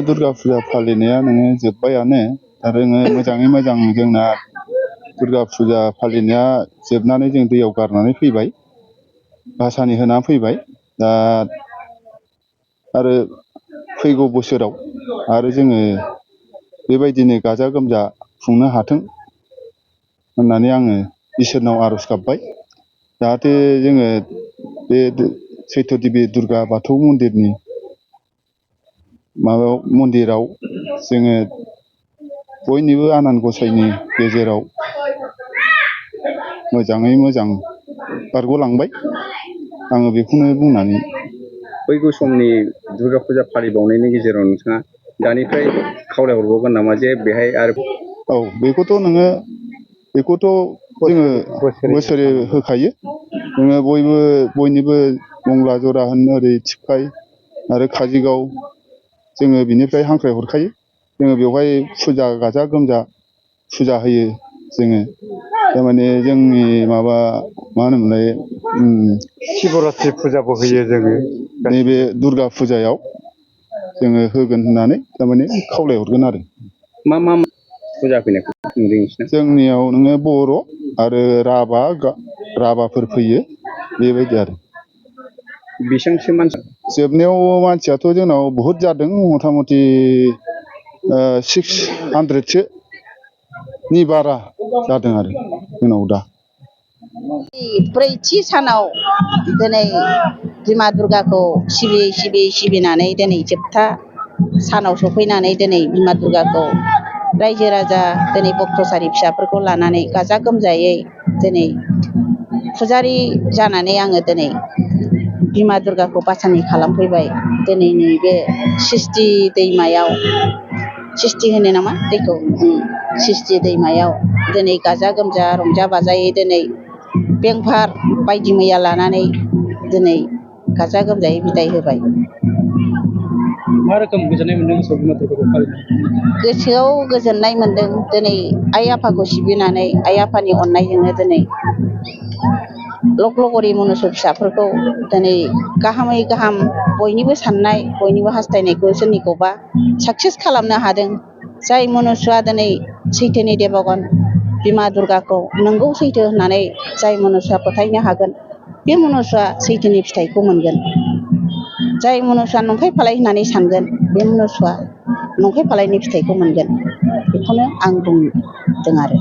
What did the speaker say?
दुर्गा फुजा फालिनाया नोङो जोब्बायानो आरो मोजाङै मोजां जोंना दुर्गा फुजा फालिनाया जोबनानै जों दैयाव गारनानै फैबाय, भासानि होना फैबाय। दा आरो फैगौ बोसोराव आरो जोङो बेबायदिनो गाजा गोमजा खुंनो हाथों होननानै आङो इसोरनाव आर'ज गाबबाय। जाहाथे जोङो बे सैथ' देबि दुर्गा बाथौ मन्दिरनि मन्दिराव जोङो बयनिबो आनान गसाइनि गेजेराव मोजाङै मोजां बारग'लांबाय। आङो बेखौनो बुंनानै फैगौ समनि दुर्गा फुजा फालिबावनायनि गेजेराव नोंथाङा दानिफ्राय खावलायहरबावगोन नामा जे बेहाय आरो औ बेखौथ' जोङो बोसोरे होखायो। जोङो बयनिबो मंगला जरा होन ओरै थिफखाय आरो काजलगाव जोङो बिनिफ्राय हांख्राय हरखायो। जोङो बेवहाय फुजा गाजा गोमजा फुजा होयो। जोङो थारमाने जोंनि माबा मा होनोमोनलाय शिबरात्रि फुजाबो होयो जोङो। नैबे दुर्गा फुजायाव जोङो होगोन होननानै थारमाने खावलायहरगोन आरो। मा फुजा फैनायखौ नुदों नोंसिना? जोंनियाव नोङो बर' आरो राभाफोर फैयो, बेबायदि आरो। बेसेबांसो मानसि? जोबनायाव मानसियाथ' जोंनाव बहुद जादों, मथा मथि 600सोनि बारा जादों आरो जोंनाव दा। ब्रैथि सानाव दिनै बिमा दुर्गाखौ सिबिनानै दिनै जोबथा सानाव सफैनानै दिनै बिमा दुर्गाखौ रायजो राजा दिनै बक्तसारि फिसाफोरखौ लानानै गाजा गोमजायै दिनै फुजारि जानानै आङो दिनै बिमा दुर्गाखौ बासानि खालामफैबाय। दिनैनि बे सिस्टि दैमायाव, सिस्टि होनो नामा दैखौ, सिस्टि दैमायाव दिनै गाजा गोमजा रंजा बाजायै दिनै बेंफार बायदि मैया लानानै दिनै गाजा गोमजायै बिदाय होबाय। मा रोखोम गोजोननाय मोन्दों गोसोआव बिमा दुर्गाखौ फालिनानै? गोसोआव गोजोननाय मोन्दों। दिनै आइ आफाखौ सिबिनानै आइ आफानि अननायजोंनो दिनै लख्लगरि मनुस फिसाफोरखौ दिनै गाहामै गाहाम बयनिबो साननाय बयनिबो हास्थायनायखौ सोरनिखौबा साक्सेस खालामनो हादों। जाय मनुसआ दिनै सैथोनि देबगन बिमा दुर्गाखौ नंगौ सैथो होननानै जाय मनुसआ फोथायनो हागोन, बे मनुसआ सैथोनि फिथाइखौ मोनगोन। जाय मनुसआ नंखाय फालाय होननानै सानगोन, बे मनुसआ नंखाय फालायनि फिथाइखौ मोनगोन। बेखौनो आं बुंदों आरो।